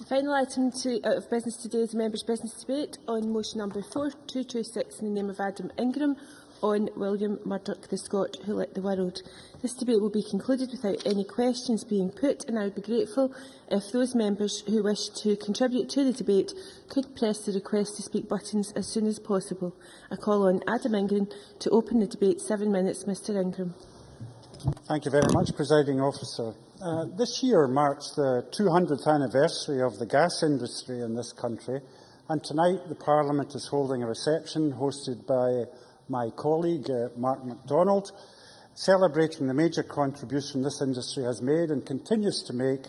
The final item of business today is the members' business debate on motion number 4226 in the name of Adam Ingram on William Murdoch, the Scot who lit the world. This debate will be concluded without any questions being put, and I would be grateful if those members who wish to contribute to the debate could press the request to speak buttons as soon as possible. I call on Adam Ingram to open the debate. 7 minutes, Mr Ingram. Thank you very much, Presiding Officer. This year marks the 200th anniversary of the gas industry in this country, and tonight the Parliament is holding a reception hosted by my colleague Mark MacDonald, celebrating the major contribution this industry has made and continues to make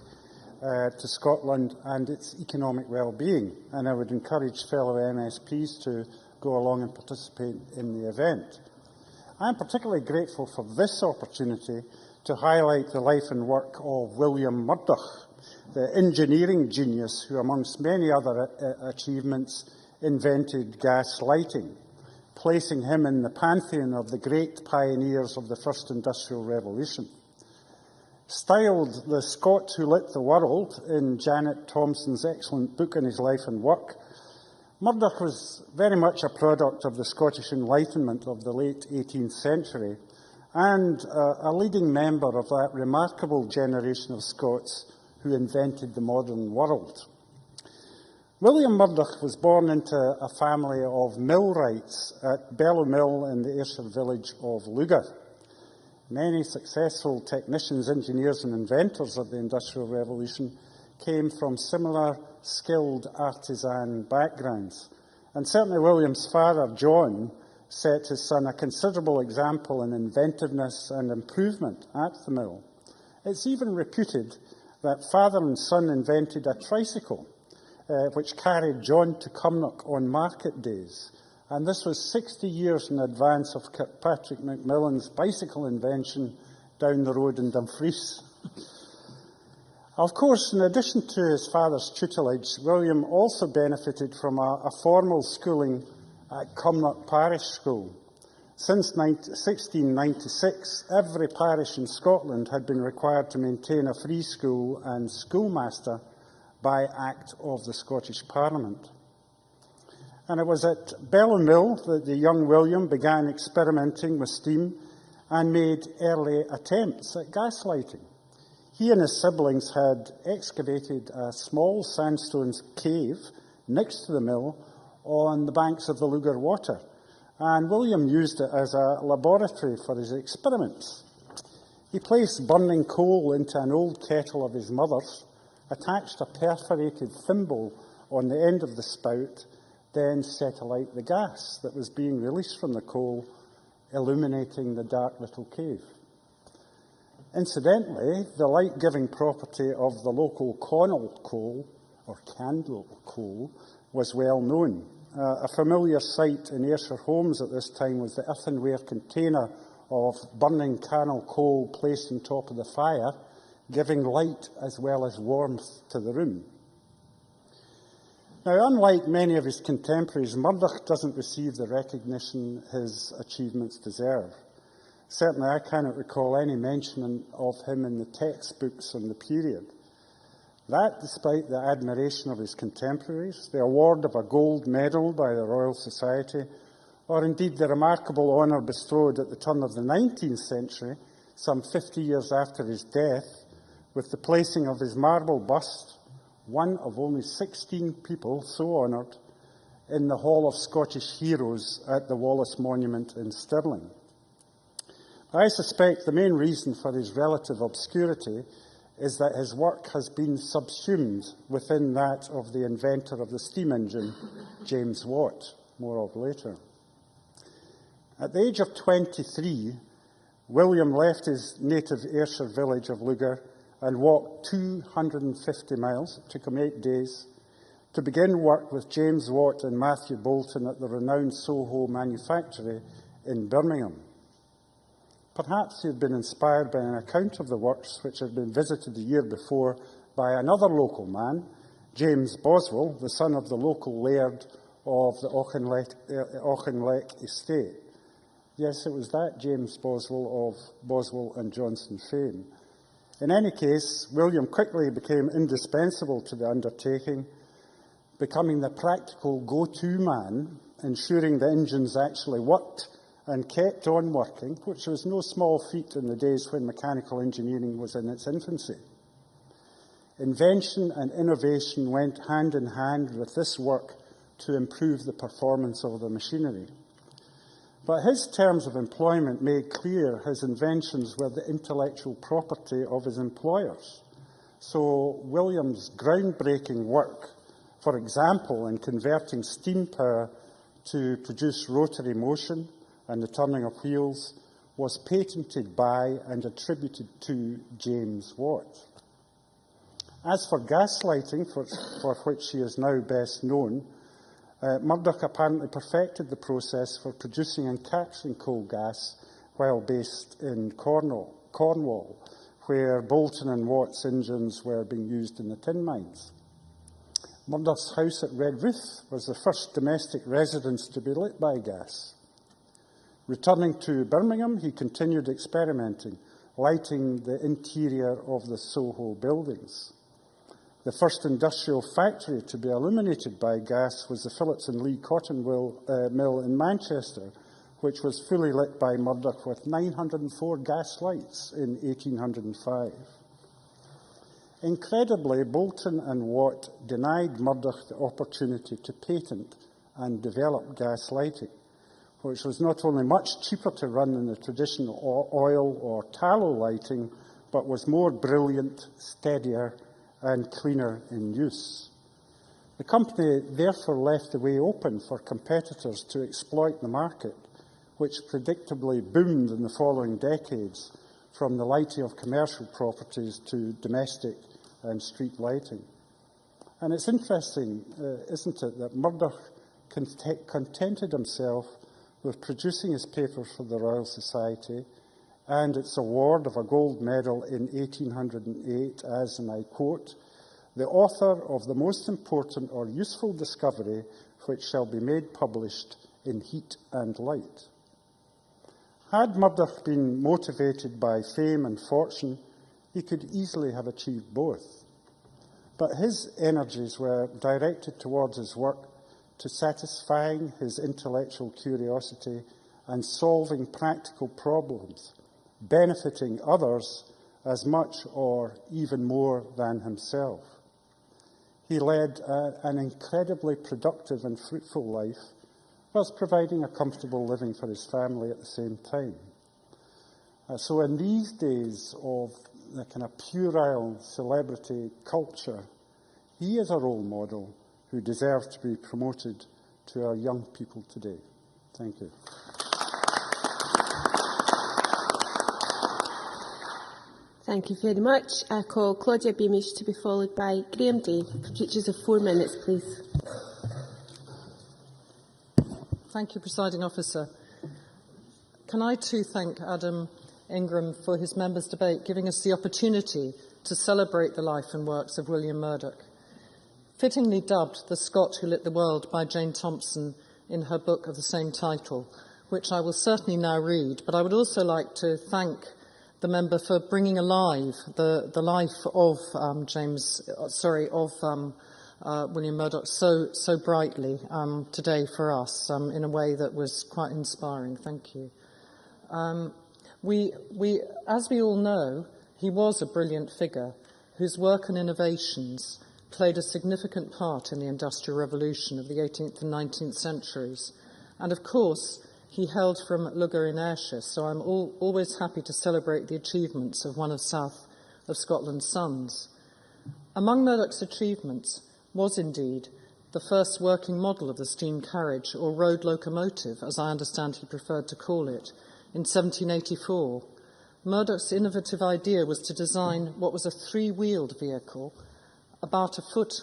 to Scotland and its economic well-being. And I would encourage fellow MSPs to go along and participate in the event. I am particularly grateful for this opportunity to highlight the life and work of William Murdoch, the engineering genius who, amongst many other achievements, invented gas lighting, placing him in the pantheon of the great pioneers of the First Industrial Revolution. Styled the Scot who lit the world in Janet Thomson's excellent book on his life and work, Murdoch was very much a product of the Scottish Enlightenment of the late 18th century and a leading member of that remarkable generation of Scots who invented the modern world. William Murdoch was born into a family of millwrights at Bellow Mill in the Ayrshire village of Lugar. Many successful technicians, engineers and inventors of the Industrial Revolution came from similar skilled artisan backgrounds. And certainly William's father, John, set his son a considerable example in inventiveness and improvement at the mill. It's even reputed that father and son invented a tricycle which carried John to Cumnock on market days. And this was 60 years in advance of Kirkpatrick Macmillan's bicycle invention down the road in Dumfries. Of course, in addition to his father's tutelage, William also benefited from a formal schooling at Cumnock Parish School. Since 1696, every parish in Scotland had been required to maintain a free school and schoolmaster by Act of the Scottish Parliament. And it was at Bellow Mill that the young William began experimenting with steam and made early attempts at gas lighting. He and his siblings had excavated a small sandstone cave next to the mill on the banks of the Lugar Water, and William used it as a laboratory for his experiments. He placed burning coal into an old kettle of his mother's, attached a perforated thimble on the end of the spout, then set alight the gas that was being released from the coal, illuminating the dark little cave. Incidentally, the light-giving property of the local Connell coal, or candle coal, was well known. A familiar sight in Ayrshire homes at this time was the earthenware container of burning cannel coal placed on top of the fire, giving light as well as warmth to the room. Now, unlike many of his contemporaries, Murdoch doesn't receive the recognition his achievements deserve. Certainly, I cannot recall any mention of him in the textbooks on the period. That, despite the admiration of his contemporaries, the award of a gold medal by the Royal Society, or indeed the remarkable honour bestowed at the turn of the 19th century, some 50 years after his death, with the placing of his marble bust, one of only 16 people so honoured, in the Hall of Scottish Heroes at the Wallace Monument in Stirling. I suspect the main reason for his relative obscurity is that his work has been subsumed within that of the inventor of the steam engine, James Watt, more of later. At the age of 23, William left his native Ayrshire village of Lugar and walked 250 miles, it took him 8 days, to begin work with James Watt and Matthew Bolton at the renowned Soho manufactory in Birmingham. Perhaps he had been inspired by an account of the works which had been visited the year before by another local man, James Boswell, the son of the local laird of the Auchinleck estate. Yes, it was that James Boswell of Boswell and Johnson fame. In any case, William quickly became indispensable to the undertaking, becoming the practical go-to man, ensuring the engines actually worked and kept on working, which was no small feat in the days when mechanical engineering was in its infancy. Invention and innovation went hand in hand with this work to improve the performance of the machinery. But his terms of employment made clear his inventions were the intellectual property of his employers. So William's groundbreaking work, for example, in converting steam power to produce rotary motion and the turning of wheels, was patented by and attributed to James Watt. As for gas lighting, for which he is now best known, Murdoch apparently perfected the process for producing and capturing coal gas while based in Cornwall, where Boulton and Watt's engines were being used in the tin mines. Murdoch's house at Redruth was the first domestic residence to be lit by gas. Returning to Birmingham, he continued experimenting, lighting the interior of the Soho buildings. The first industrial factory to be illuminated by gas was the Phillips and Lee cotton mill in Manchester, which was fully lit by Murdoch with 904 gas lights in 1805. Incredibly, Boulton and Watt denied Murdoch the opportunity to patent and develop gas lighting, which was not only much cheaper to run than the traditional oil or tallow lighting, but was more brilliant, steadier, and cleaner in use. The company therefore left the way open for competitors to exploit the market, which predictably boomed in the following decades, from the lighting of commercial properties to domestic and street lighting. And it's interesting, isn't it, that Murdoch contented himself with producing his papers for the Royal Society and its award of a gold medal in 1808 as, and I quote, "the author of the most important or useful discovery which shall be made published in heat and light." Had Murdoch been motivated by fame and fortune, he could easily have achieved both. But his energies were directed towards his work to satisfying his intellectual curiosity and solving practical problems, benefiting others as much or even more than himself. He led an incredibly productive and fruitful life, whilst providing a comfortable living for his family at the same time. So in these days of the kind of puerile celebrity culture, he is a role model who deserves to be promoted to our young people today. Thank you. Thank you very much. I call Claudia Beamish to be followed by Graham Day. Speeches of 4 minutes, please. Thank you, Presiding Officer. Can I too thank Adam Ingram for his members' debate, giving us the opportunity to celebrate the life and works of William Murdoch. Fittingly dubbed The Scot Who Lit the World by Jane Thompson in her book of the same title, which I will certainly now read, but I would also like to thank the member for bringing alive the life of William Murdoch so brightly today for us in a way that was quite inspiring. Thank you. As we all know, he was a brilliant figure whose work and innovations played a significant part in the Industrial Revolution of the 18th and 19th centuries. And of course, he hailed from Lugger in Ayrshire, so I'm always happy to celebrate the achievements of one of South of Scotland's sons. Among Murdoch's achievements was indeed the first working model of the steam carriage, or road locomotive, as I understand he preferred to call it, in 1784. Murdoch's innovative idea was to design what was a three-wheeled vehicle, about a foot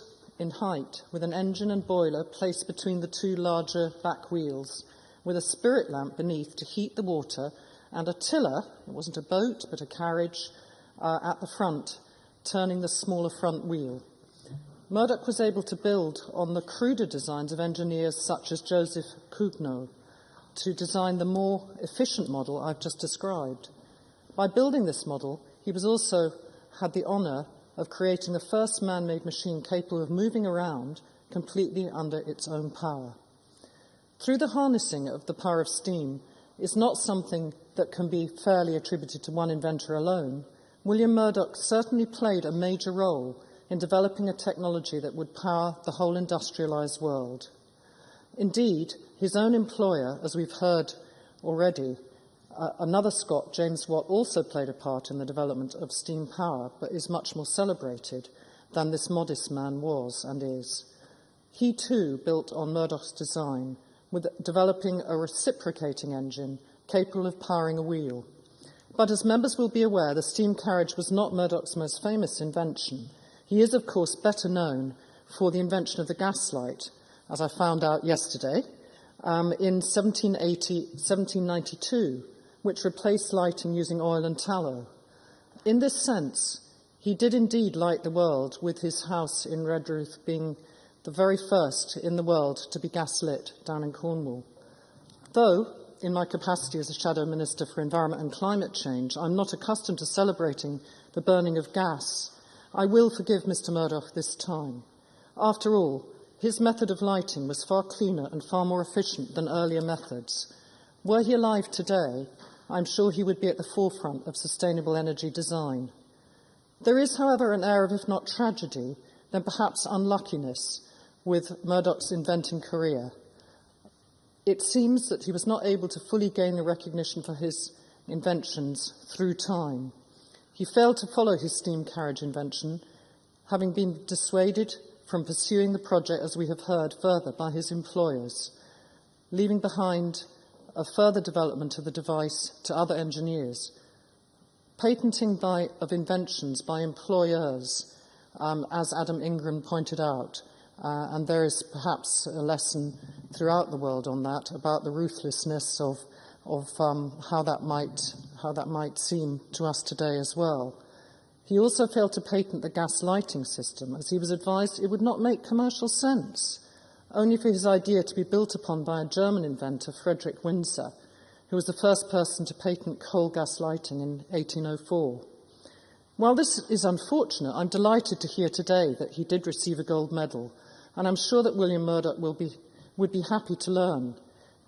in height, with an engine and boiler placed between the two larger back wheels, with a spirit lamp beneath to heat the water, and a tiller, it wasn't a boat but a carriage, at the front, turning the smaller front wheel. Murdoch was able to build on the cruder designs of engineers such as Joseph Cugnot to design the more efficient model I've just described. By building this model, he was also had the honour of creating the first man-made machine capable of moving around completely under its own power. Through the harnessing of the power of steam is not something that can be fairly attributed to one inventor alone. William Murdoch certainly played a major role in developing a technology that would power the whole industrialised world. Indeed, his own employer, as we've heard already, another Scot, James Watt, also played a part in the development of steam power, but is much more celebrated than this modest man was and is. He too built on Murdoch's design, with developing a reciprocating engine capable of powering a wheel. But as members will be aware, the steam carriage was not Murdoch's most famous invention. He is, of course, better known for the invention of the gaslight, as I found out yesterday, in 1792, which replaced lighting using oil and tallow. In this sense, he did indeed light the world, with his house in Redruth being the very first in the world to be gaslit down in Cornwall. Though, in my capacity as a Shadow Minister for Environment and Climate Change, I'm not accustomed to celebrating the burning of gas, I will forgive Mr Murdoch this time. After all, his method of lighting was far cleaner and far more efficient than earlier methods. Were he alive today, I'm sure he would be at the forefront of sustainable energy design. There is, however, an air of, if not tragedy, then perhaps unluckiness with Murdoch's inventing career. It seems that he was not able to fully gain the recognition for his inventions through time. He failed to follow his steam carriage invention, having been dissuaded from pursuing the project, as we have heard, further by his employers, leaving behind a further development of the device to other engineers. Patenting of inventions by employers, as Adam Ingram pointed out, and there is perhaps a lesson throughout the world on that, about the ruthlessness of how that might seem to us today as well. He also failed to patent the gas lighting system, as he was advised it would not make commercial sense, only for his idea to be built upon by a German inventor, Frederick Windsor, who was the first person to patent coal gas lighting in 1804. While this is unfortunate, I'm delighted to hear today that he did receive a gold medal, and I'm sure that William Murdoch would be happy to learn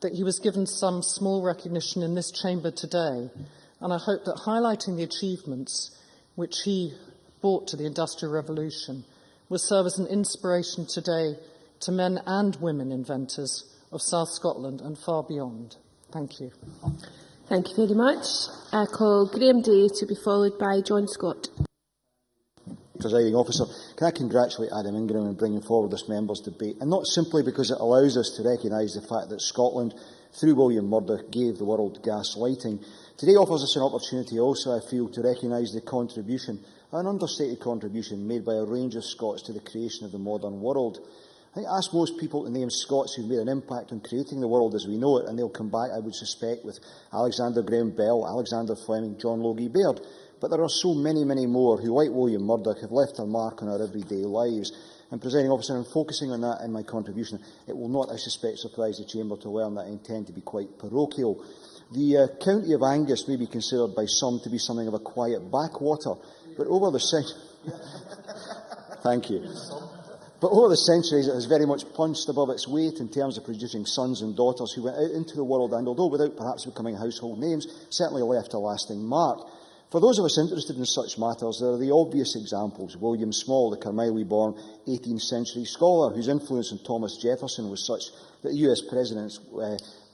that he was given some small recognition in this chamber today, and I hope that highlighting the achievements which he brought to the Industrial Revolution will serve as an inspiration today to men and women inventors of South Scotland and far beyond. Thank you. Thank you very much. I call Graham Day to be followed by John Scott. Presiding Officer, can I congratulate Adam Ingram on bringing forward this members' debate, and not simply because it allows us to recognise the fact that Scotland, through William Murdoch, gave the world gas lighting. Today offers us an opportunity also, I feel, to recognise the contribution, an understated contribution, made by a range of Scots to the creation of the modern world. I think ask most people to name Scots who've made an impact on creating the world as we know it, and they'll come back, I would suspect, with Alexander Graham Bell, Alexander Fleming, John Logie Baird. But there are so many, many more who, like William Murdoch, have left a mark on our everyday lives. And, Presiding Officer, I'm focusing on that in my contribution. It will not, I suspect, surprise the Chamber to learn that I intend to be quite parochial. The county of Angus may be considered by some to be something of a quiet backwater, but over the Thank you. But over the centuries, it has very much punched above its weight in terms of producing sons and daughters who went out into the world and, although without perhaps becoming household names, certainly left a lasting mark. For those of us interested in such matters, there are the obvious examples. William Small, the Carmiley-born 18th century scholar, whose influence on Thomas Jefferson was such that US presidents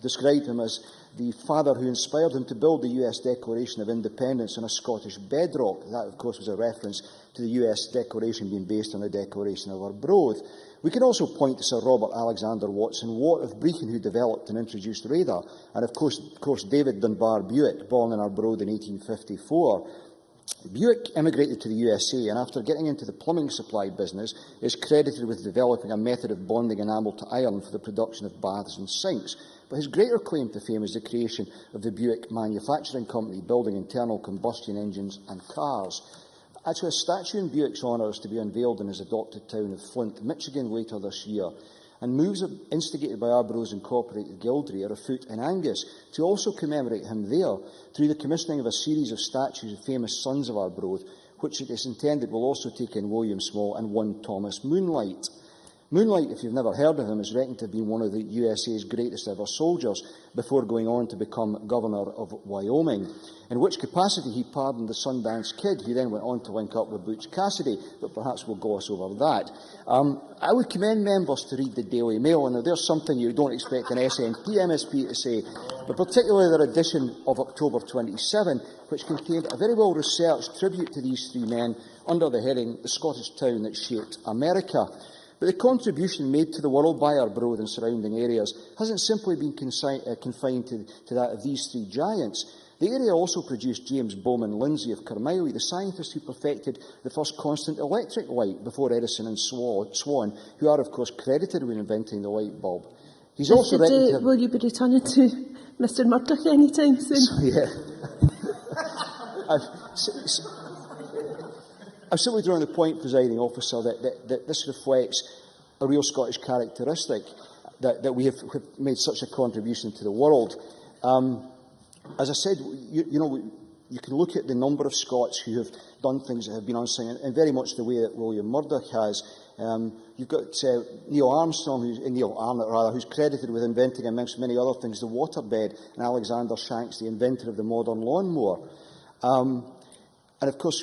described him as the father who inspired him to build the US Declaration of Independence on a Scottish bedrock. That, of course, was a reference to the US Declaration being based on the Declaration of Arbroath. We can also point to Sir Robert Alexander Watson Watt of Brechin, who developed and introduced radar, and of course David Dunbar Buick, born in Arbroath in 1854. Buick emigrated to the USA, and after getting into the plumbing supply business, is credited with developing a method of bonding enamel to iron for the production of baths and sinks. But his greater claim to fame is the creation of the Buick Manufacturing Company, building internal combustion engines and cars. Actually, a statue in Buick's honour is to be unveiled in his adopted town of Flint, Michigan, later this year. And moves instigated by Arbroath's Incorporated Guildry are afoot in Angus to also commemorate him there through the commissioning of a series of statues of famous sons of Arbroath, which it is intended will also take in William Small and one Thomas Moonlight. Moonlight, if you've never heard of him, is reckoned to have been one of the USA's greatest ever soldiers before going on to become Governor of Wyoming, in which capacity he pardoned the Sundance Kid, who then went on to link up with Butch Cassidy, but perhaps we'll gloss over that. I would commend members to read the Daily Mail, and there's something you don't expect an SNP MSP to say, but particularly their edition of October 27, which contained a very well-researched tribute to these three men under the heading "The Scottish Town That Shaped America." But the contribution made to the world by Arbroath and surrounding areas hasn't simply been confined to that of these three giants. The area also produced James Bowman Lindsay of Carmiley, the scientist who perfected the first constant electric light before Edison and Swan, who are, of course, credited with inventing the light bulb. He's also reckoned to have... Will you be returning to Mr Murdoch any time soon? Yeah. I'm simply drawing the point, Presiding Officer, that this reflects a real Scottish characteristic, that we have made such a contribution to the world. As I said, you can look at the number of Scots who have done things that have been unsung, and very much the way that William Murdoch has. You've got Neil Arnott, who's credited with inventing, amongst many other things, the waterbed, and Alexander Shanks, the inventor of the modern lawnmower. And of course,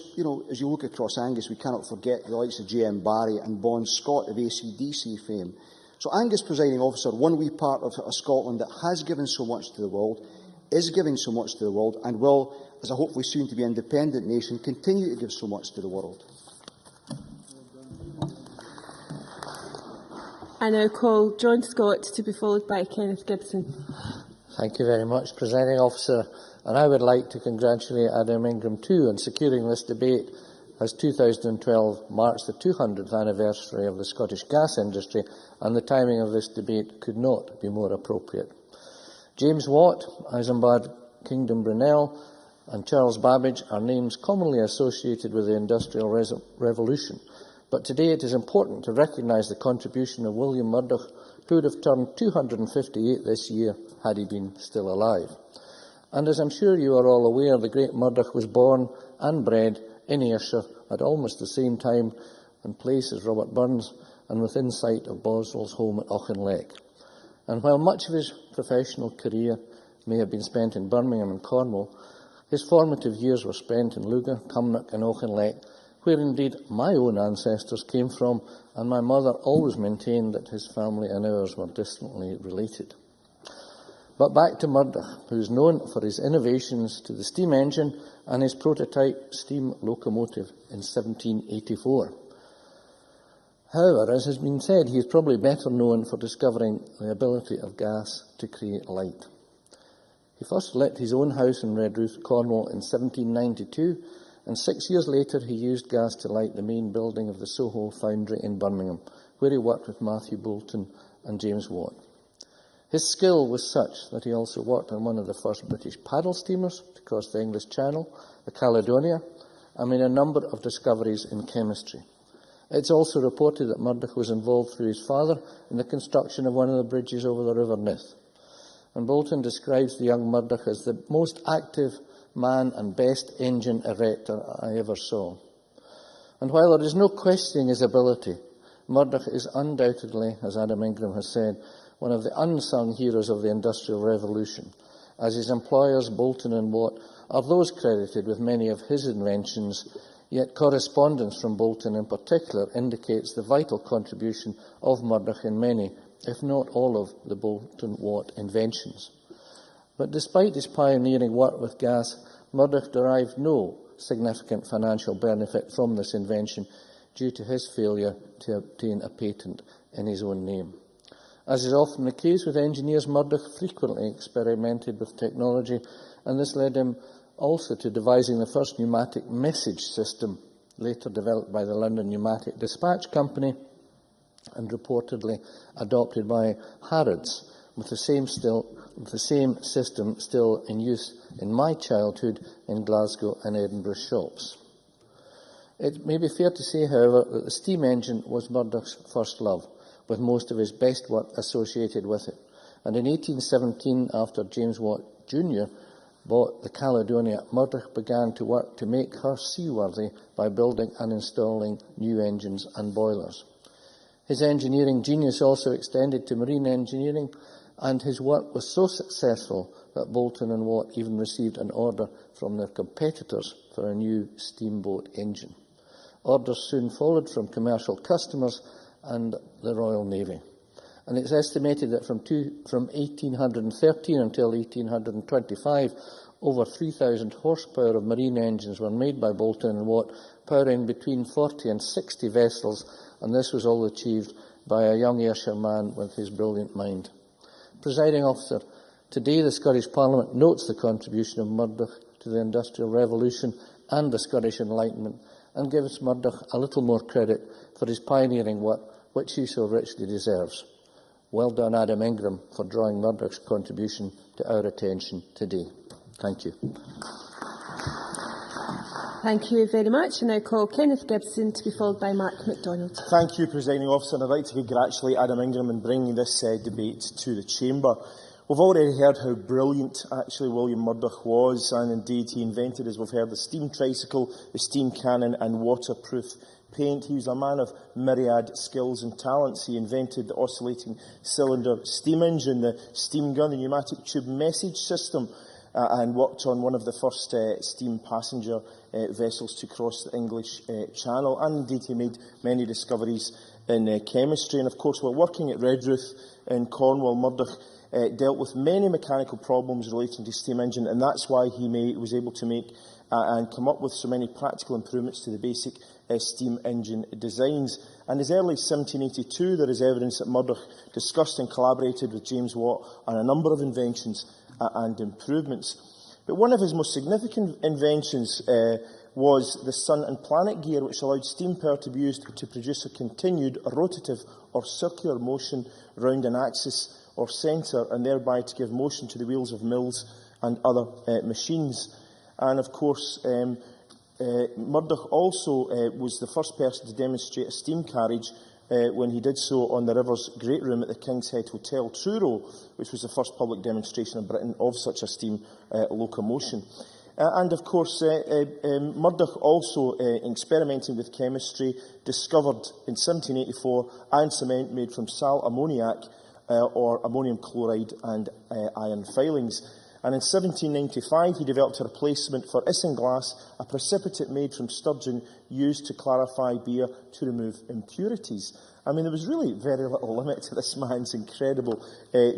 as you look across Angus, we cannot forget the likes of J.M. Barrie and Bon Scott of AC/DC fame. So Angus, Presiding Officer, one wee part of a Scotland that has given so much to the world, is giving so much to the world, and will, as a hopefully soon-to-be independent nation, continue to give so much to the world. I now call John Scott to be followed by Kenneth Gibson. Thank you very much, Presiding Officer. And I would like to congratulate Adam Ingram too on securing this debate, as 2012 marks the 200th anniversary of the Scottish gas industry, and the timing of this debate could not be more appropriate. James Watt, Isambard Kingdom Brunel, and Charles Babbage are names commonly associated with the Industrial Revolution, but today it is important to recognise the contribution of William Murdoch, who would have turned 258 this year had he been still alive. And as I'm sure you are all aware, the great Murdoch was born and bred in Ayrshire at almost the same time and place as Robert Burns, and within sight of Boswell's home at Auchinleck. And while much of his professional career may have been spent in Birmingham and Cornwall, his formative years were spent in Luga, Cumnock and Auchinleck, where indeed my own ancestors came from, and my mother always maintained that his family and ours were distantly related. But back to Murdoch, who is known for his innovations to the steam engine and his prototype steam locomotive in 1784. However, as has been said, he is probably better known for discovering the ability of gas to create light. He first lit his own house in Redruth, Cornwall in 1792, and 6 years later he used gas to light the main building of the Soho foundry in Birmingham, where he worked with Matthew Boulton and James Watt. His skill was such that he also worked on one of the first British paddle steamers to cross the English Channel, the Caledonia, and made a number of discoveries in chemistry. It's also reported that Murdoch was involved through his father in the construction of one of the bridges over the River Nith. And Boulton describes the young Murdoch as the most active man and best engine erector I ever saw. And while there is no questioning his ability, Murdoch is undoubtedly, as Adam Ingram has said, one of the unsung heroes of the Industrial Revolution, as his employers, Boulton and Watt, are those credited with many of his inventions, yet correspondence from Boulton in particular indicates the vital contribution of Murdoch in many, if not all, of the Boulton-Watt inventions. But despite his pioneering work with gas, Murdoch derived no significant financial benefit from this invention due to his failure to obtain a patent in his own name. As is often the case with engineers, Murdoch frequently experimented with technology, and this led him also to devising the first pneumatic message system, later developed by the London Pneumatic Dispatch Company and reportedly adopted by Harrods, with the same system still in use in my childhood in Glasgow and Edinburgh shops. It may be fair to say, however, that the steam engine was Murdoch's first love, with most of his best work associated with it. And in 1817, after James Watt Jr. bought the Caledonia, Murdoch began to work to make her seaworthy by building and installing new engines and boilers. His engineering genius also extended to marine engineering, and his work was so successful that Boulton and Watt even received an order from their competitors for a new steamboat engine. Orders soon followed from commercial customers and the Royal Navy. And it's estimated that from 1813 until 1825, over 3,000 horsepower of marine engines were made by Boulton and Watt, powering between 40 and 60 vessels, and this was all achieved by a young Ayrshire man with his brilliant mind. Presiding Officer, today the Scottish Parliament notes the contribution of Murdoch to the Industrial Revolution and the Scottish Enlightenment, and gives Murdoch a little more credit for his pioneering work, which he so richly deserves. Well done, Adam Ingram, for drawing Murdoch's contribution to our attention today. Thank you. Thank you very much. And I call Kenneth Gibson to be followed by Mark MacDonald. Thank you, Presiding Officer. And I'd like to congratulate Adam Ingram in bringing this debate to the Chamber. We've already heard how brilliant actually William Murdoch was, and indeed he invented, as we've heard, the steam tricycle, the steam cannon and waterproof paint. He was a man of myriad skills and talents. He invented the oscillating cylinder steam engine, the steam gun, the pneumatic tube message system, and worked on one of the first steam passenger vessels to cross the English Channel. And indeed he made many discoveries in chemistry. And of course, while working at Redruth in Cornwall, Murdoch dealt with many mechanical problems relating to steam engine, and that's why he was able to make and come up with so many practical improvements to the basic steam engine designs. And as early as 1782, there is evidence that Murdoch discussed and collaborated with James Watt on a number of inventions and improvements. But one of his most significant inventions was the sun and planet gear, which allowed steam power to be used to produce a continued rotative or circular motion round an axis or centre, and thereby to give motion to the wheels of mills and other machines. And of course, Murdoch also was the first person to demonstrate a steam carriage when he did so on the River's Great Room at the King's Head Hotel, Truro, which was the first public demonstration in Britain of such a steam locomotion. And of course, Murdoch also, experimenting with chemistry, discovered in 1784 iron cement made from sal ammoniac, or ammonium chloride and iron filings. And in 1795, he developed a replacement for isinglass, a precipitate made from sturgeon used to clarify beer to remove impurities. I mean, there was really very little limit to this man's incredible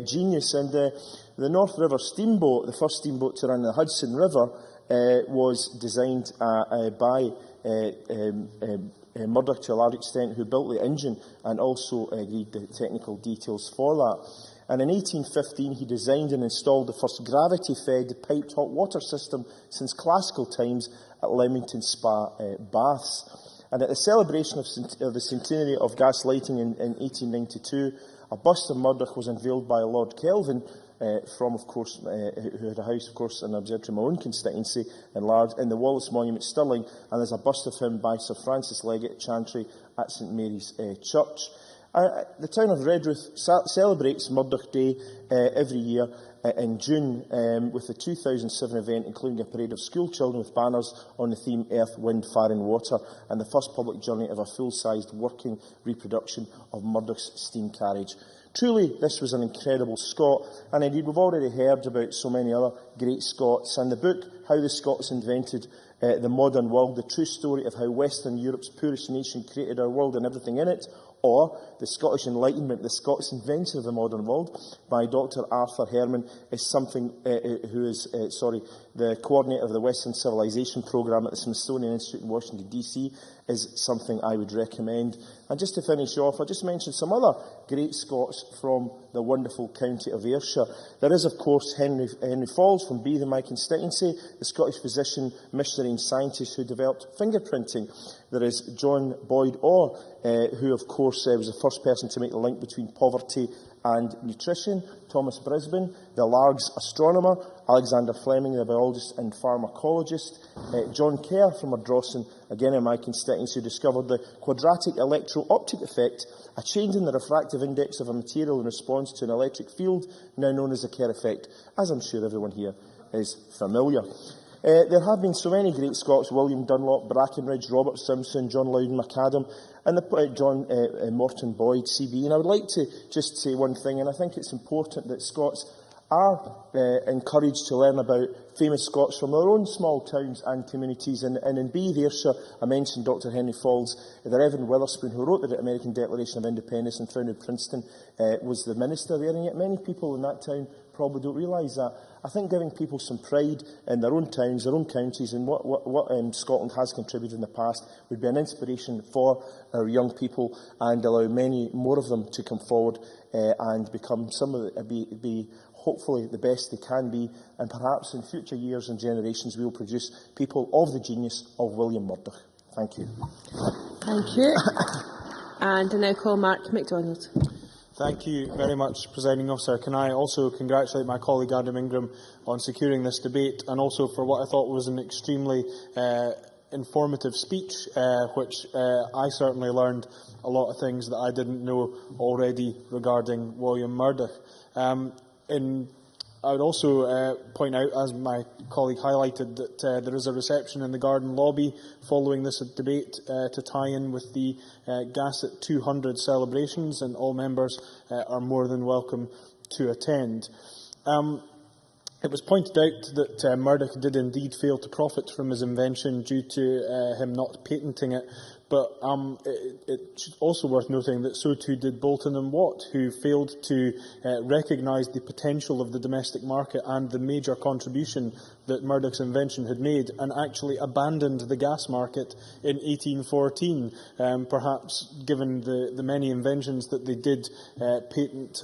genius. And the North River steamboat, the first steamboat to run the Hudson River, was designed by Murdoch to a large extent, who built the engine and also agreed the technical details for that. And in 1815, he designed and installed the first gravity-fed piped hot water system since classical times at Leamington Spa Baths. And at the celebration of the centenary of gas lighting in 1892, a bust of Murdoch was unveiled by Lord Kelvin, from, of course, who had a house, of course, an observatory in my own constituency, in the Wallace Monument, Stirling, and there's a bust of him by Sir Francis Leggett, Chantry, at St Mary's Church. The town of Redruth celebrates Murdoch Day every year in June with the 2007 event, including a parade of school children with banners on the theme Earth, Wind, Fire and Water, and the first public journey of a full-sized working reproduction of Murdoch's steam carriage. Truly, this was an incredible Scot, and indeed we've already heard about so many other great Scots, and the book, How the Scots Invented the Modern World, the true story of how Western Europe's poorest nation created our world and everything in it, or The Scottish Enlightenment, the Scots Invention of the Modern World, by Dr. Arthur Herman, is something who is, the coordinator of the Western Civilization Programme at the Smithsonian Institute in Washington, D.C., is something I would recommend. And just to finish off, I'll just mention some other great Scots from the wonderful county of Ayrshire. There is, of course, Henry Falls from Beath in my constituency, the Scottish physician, missionary and scientist who developed fingerprinting. There is John Boyd Orr, who, of course, was the first person to make the link between poverty and nutrition. Thomas Brisbane, the Largs astronomer. Alexander Fleming, the biologist and pharmacologist. John Kerr from Ardrossan, again in my constituency, who discovered the quadratic electro-optic effect, a change in the refractive index of a material in response to an electric field, now known as the Kerr effect, as I'm sure everyone here is familiar. There have been so many great Scots: William Dunlop, Brackenridge, Robert Simpson, John Loudon McAdam, and John Morton Boyd, CB. And I would like to just say one thing, and I think it's important that Scots are encouraged to learn about famous Scots from their own small towns and communities. And in B. Ayrshire, I mentioned Dr Henry Falls, the Reverend Witherspoon, who wrote the American Declaration of Independence and founded Princeton, was the minister there, and yet many people in that town probably don't realise that. I think giving people some pride in their own towns, their own counties, and what Scotland has contributed in the past would be an inspiration for our young people, and allow many more of them to come forward and become be hopefully the best they can be, and perhaps in future years and generations we will produce people of the genius of William Murdoch. Thank you. Thank you. And I now call Mark MacDonald. Thank you very much, Presiding Officer. Can I also congratulate my colleague Adam Ingram on securing this debate, and also for what I thought was an extremely informative speech, which I certainly learned a lot of things that I didn't know already regarding William Murdoch. I would also point out, as my colleague highlighted, that there is a reception in the Garden Lobby following this debate to tie in with the Gas at 200 celebrations, and all members are more than welcome to attend. It was pointed out that Murdoch did indeed fail to profit from his invention due to him not patenting it, but it's also worth noting that so too did Boulton and Watt, who failed to recognise the potential of the domestic market and the major contribution that Murdoch's invention had made, and actually abandoned the gas market in 1814. Perhaps, given the many inventions that they did patent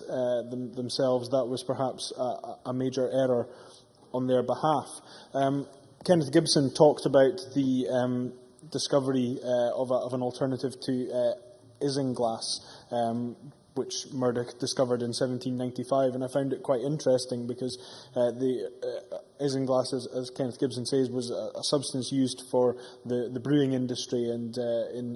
themselves, that was perhaps a major error on their behalf. Kenneth Gibson talked about the discovery of an alternative to isinglass, which Murdoch discovered in 1795, and I found it quite interesting because the isinglass, as Kenneth Gibson says, was a substance used for the brewing industry, and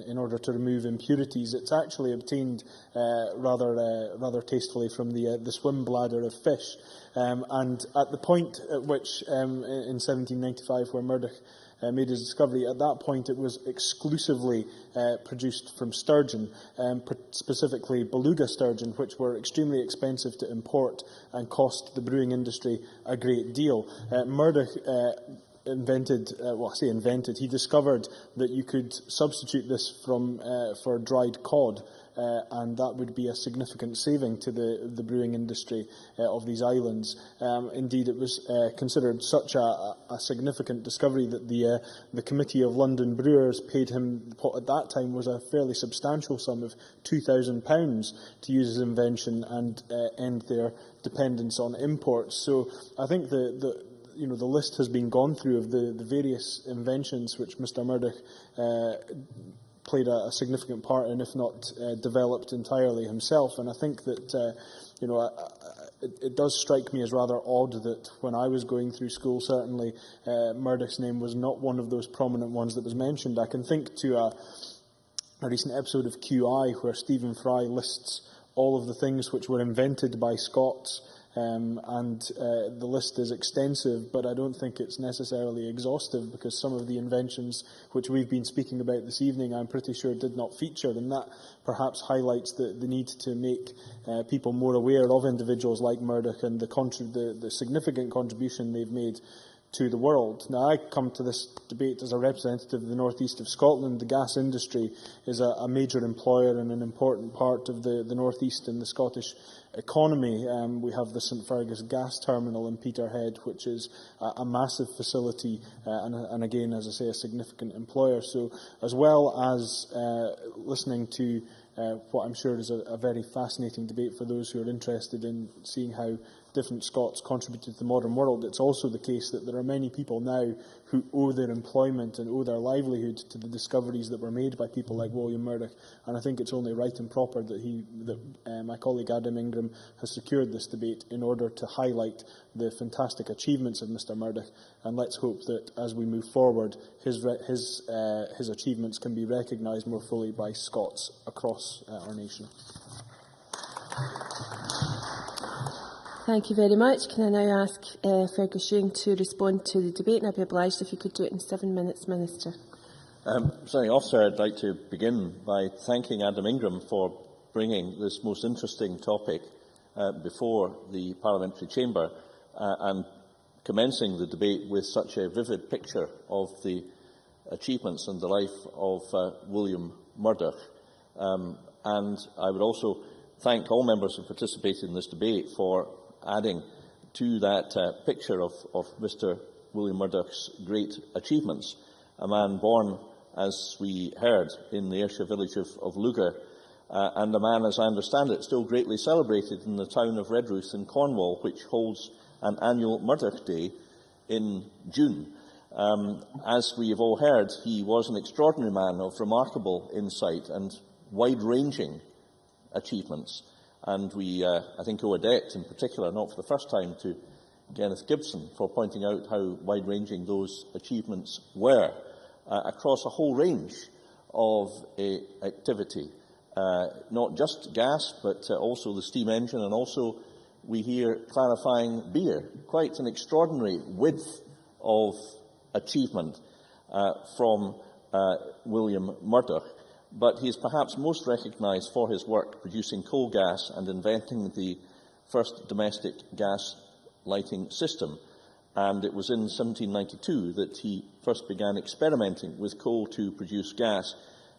in order to remove impurities. It's actually obtained rather tastefully from the swim bladder of fish, and at the point at which in 1795 where Murdoch made his discovery, at that point it was exclusively produced from sturgeon, specifically beluga sturgeon, which were extremely expensive to import and cost the brewing industry a great deal. Murdoch he discovered that you could substitute this for dried cod, and that would be a significant saving to the brewing industry of these islands. Indeed, it was considered such a significant discovery that the Committee of London Brewers paid him what at that time was a fairly substantial sum of £2,000 to use his invention and end their dependence on imports. So I think the list has been gone through of the various inventions which Mr. Murdoch played a significant part in, if not developed entirely himself. And I think that it does strike me as rather odd that when I was going through school, certainly Murdoch's name was not one of those prominent ones that was mentioned. I can think to a recent episode of QI where Stephen Fry lists all of the things which were invented by Scots. The list is extensive, but I don't think it's necessarily exhaustive, because some of the inventions which we've been speaking about this evening I'm pretty sure did not feature, and that perhaps highlights the need to make people more aware of individuals like Murdoch and the significant contribution they've made to the world. Now, I come to this debate as a representative of the North East of Scotland. The gas industry is a major employer and an important part of the North East and the Scottish economy. We have the St Fergus gas terminal in Peterhead, which is a massive facility and again, as I say, a significant employer. So as well as listening to what I'm sure is a very fascinating debate for those who are interested in seeing how different Scots contributed to the modern world, it's also the case that there are many people now who owe their employment and owe their livelihood to the discoveries that were made by people like William Murdoch, and I think it's only right and proper that my colleague Adam Ingram has secured this debate in order to highlight the fantastic achievements of Mr Murdoch, and let's hope that as we move forward his achievements can be recognised more fully by Scots across our nation. Thank you very much. Can I now ask Fergus Ewing to respond to the debate, and I'd be obliged if you could do it in 7 minutes, Minister. Presiding Officer, I'd like to begin by thanking Adam Ingram for bringing this most interesting topic before the Parliamentary Chamber and commencing the debate with such a vivid picture of the achievements and the life of William Murdoch. And I would also thank all members who participated in this debate for adding to that picture of Mr. William Murdoch's great achievements. A man born, as we heard, in the Ayrshire village of Lugar, and a man, as I understand it, still greatly celebrated in the town of Redruth in Cornwall, which holds an annual Murdoch Day in June. As we have all heard, he was an extraordinary man of remarkable insight and wide-ranging achievements. And we, I think, owe a debt, in particular, not for the first time, to Kenneth Gibson for pointing out how wide-ranging those achievements were across a whole range of activity, not just gas, but also the steam engine, and also, we hear, clarifying beer. Quite an extraordinary width of achievement from William Murdoch. But he is perhaps most recognised for his work producing coal gas and inventing the first domestic gas lighting system. And it was in 1792 that he first began experimenting with coal to produce gas,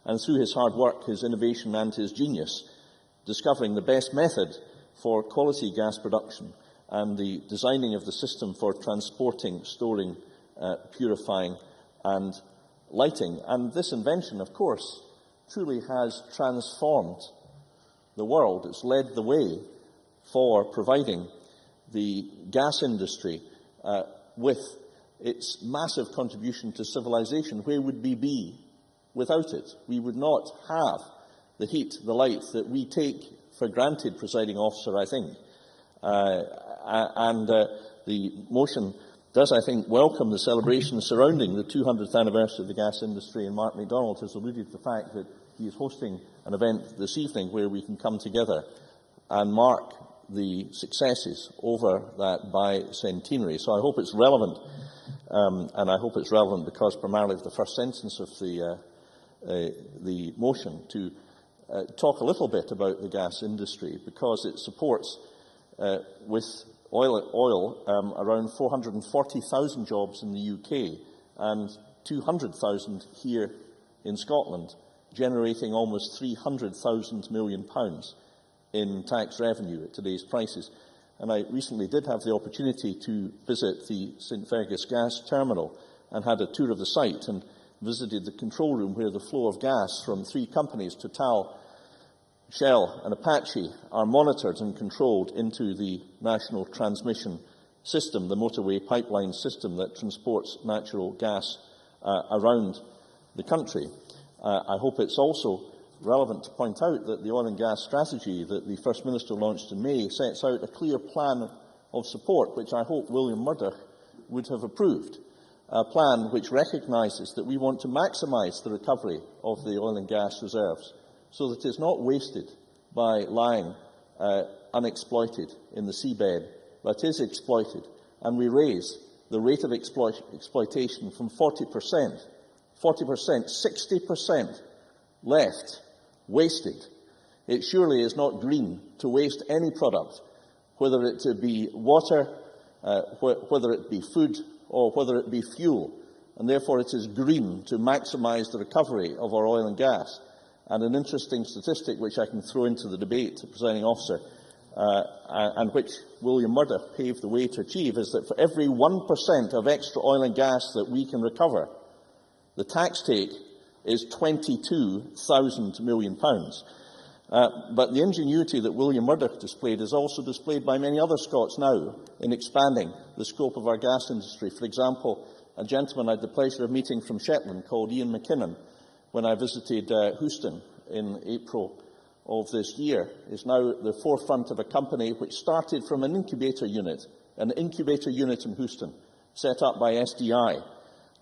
and through his hard work, his innovation and his genius, discovering the best method for quality gas production and the designing of the system for transporting, storing, purifying and lighting. And this invention, of course, truly has transformed the world. It's led the way for providing the gas industry with its massive contribution to civilization. Where would we be without it? We would not have the heat, the light that we take for granted, Presiding Officer, I think. The motion does, I think, welcome the celebration surrounding the 200th anniversary of the gas industry, and Mark MacDonald has alluded to the fact that he is hosting an event this evening where we can come together and mark the successes over that bicentenary. So I hope it's relevant, and I hope it's relevant because primarily of the first sentence of the motion to talk a little bit about the gas industry, because it supports with oil around 440,000 jobs in the UK and 200,000 here in Scotland, generating almost £300 million in tax revenue at today's prices. And I recently did have the opportunity to visit the St Fergus gas terminal and had a tour of the site and visited the control room where the flow of gas from 3 companies, Total, Shell and Apache, are monitored and controlled into the national transmission system, the motorway pipeline system that transports natural gas around the country. I hope it's also relevant to point out that the oil and gas strategy that the First Minister launched in May sets out a clear plan of support, which I hope William Murdoch would have approved, a plan which recognises that we want to maximise the recovery of the oil and gas reserves so that it is not wasted by lying unexploited in the seabed, but is exploited, and we raise the rate of exploitation from 40%, 60% left wasted. It surely is not green to waste any product, whether it be water, whether it be food, or whether it be fuel, and therefore it is green to maximise the recovery of our oil and gas. And an interesting statistic which I can throw into the debate, Presiding Officer, and which William Murdoch paved the way to achieve, is that for every 1% of extra oil and gas that we can recover, the tax take is £22,000 million. But the ingenuity that William Murdoch displayed is also displayed by many other Scots now in expanding the scope of our gas industry. For example, a gentleman I had the pleasure of meeting from Shetland called Ian McKinnon, when I visited Houston in April of this year, is now at the forefront of a company which started from an incubator unit in Houston, set up by SDI,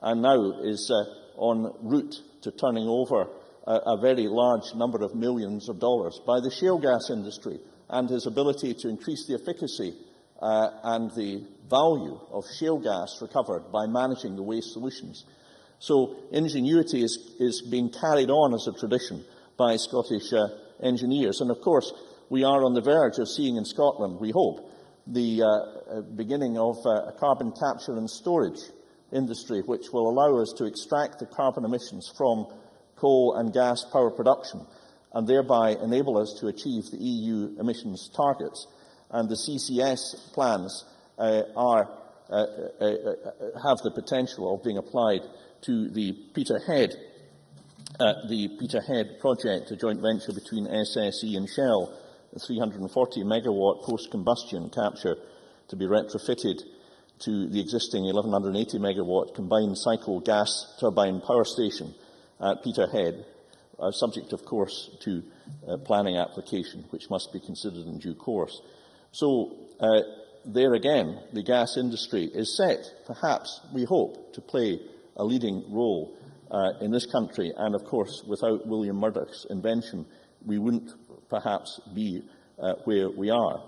and now is en route to turning over a very large number of millions of dollars by the shale gas industry and his ability to increase the efficacy and the value of shale gas recovered by managing the waste solutions. So ingenuity is being carried on as a tradition by Scottish engineers. And of course, we are on the verge of seeing in Scotland, we hope, the beginning of a carbon capture and storage industry, which will allow us to extract the carbon emissions from coal and gas power production, and thereby enable us to achieve the EU emissions targets. And the CCS plans have the potential of being applied to the Peterhead project, a joint venture between SSE and Shell, a 340 megawatt post-combustion capture to be retrofitted to the existing 1180 megawatt combined cycle gas turbine power station at Peterhead, subject, of course, to planning application, which must be considered in due course. So, there again, the gas industry is set, perhaps, we hope, to play a leading role in this country. And, of course, without William Murdoch's invention, we wouldn't perhaps be where we are.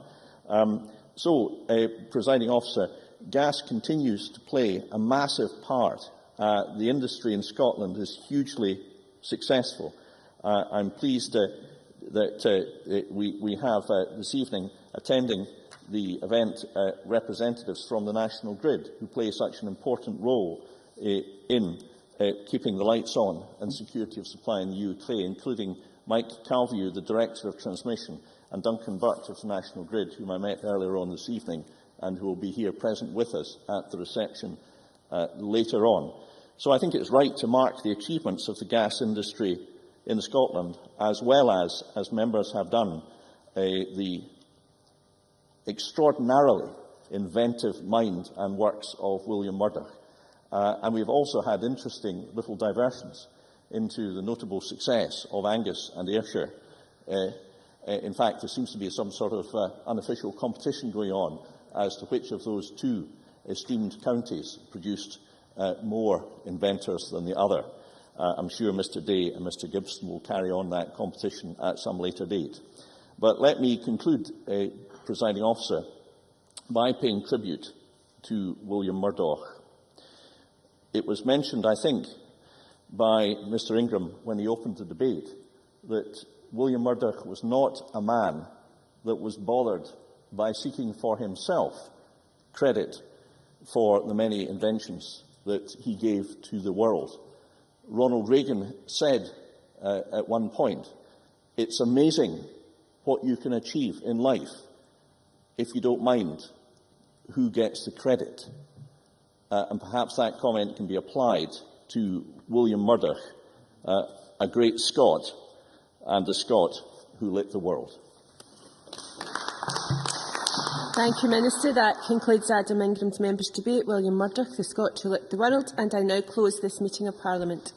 Presiding Officer, gas continues to play a massive part. The industry in Scotland is hugely successful. I'm pleased that we have this evening attending the event representatives from the National Grid, who play such an important role in keeping the lights on and security of supply in the UK, including Mike Calview, the Director of Transmission, and Duncan Burt of the National Grid, whom I met earlier on this evening and who will be here present with us at the reception later on. So I think it's right to mark the achievements of the gas industry in Scotland, as well as members have done, the extraordinarily inventive mind and works of William Murdoch. And we've also had interesting little diversions into the notable success of Angus and Ayrshire. In fact, there seems to be some sort of unofficial competition going on as to which of those two esteemed counties produced more inventors than the other. I'm sure Mr Day and Mr Gibson will carry on that competition at some later date. But let me conclude, Presiding Officer, by paying tribute to William Murdoch. It was mentioned, I think, by Mr Ingram when he opened the debate that William Murdoch was not a man that was bothered by seeking for himself credit for the many inventions that he gave to the world. Ronald Reagan said at one point, "It's amazing what you can achieve in life if you don't mind who gets the credit." And perhaps that comment can be applied to William Murdoch, a great Scot, and the Scot who lit the world. Thank you, Minister. That concludes Adam Ingram's members' debate, William Murdoch, the Scot who lit the world, and I now close this meeting of Parliament.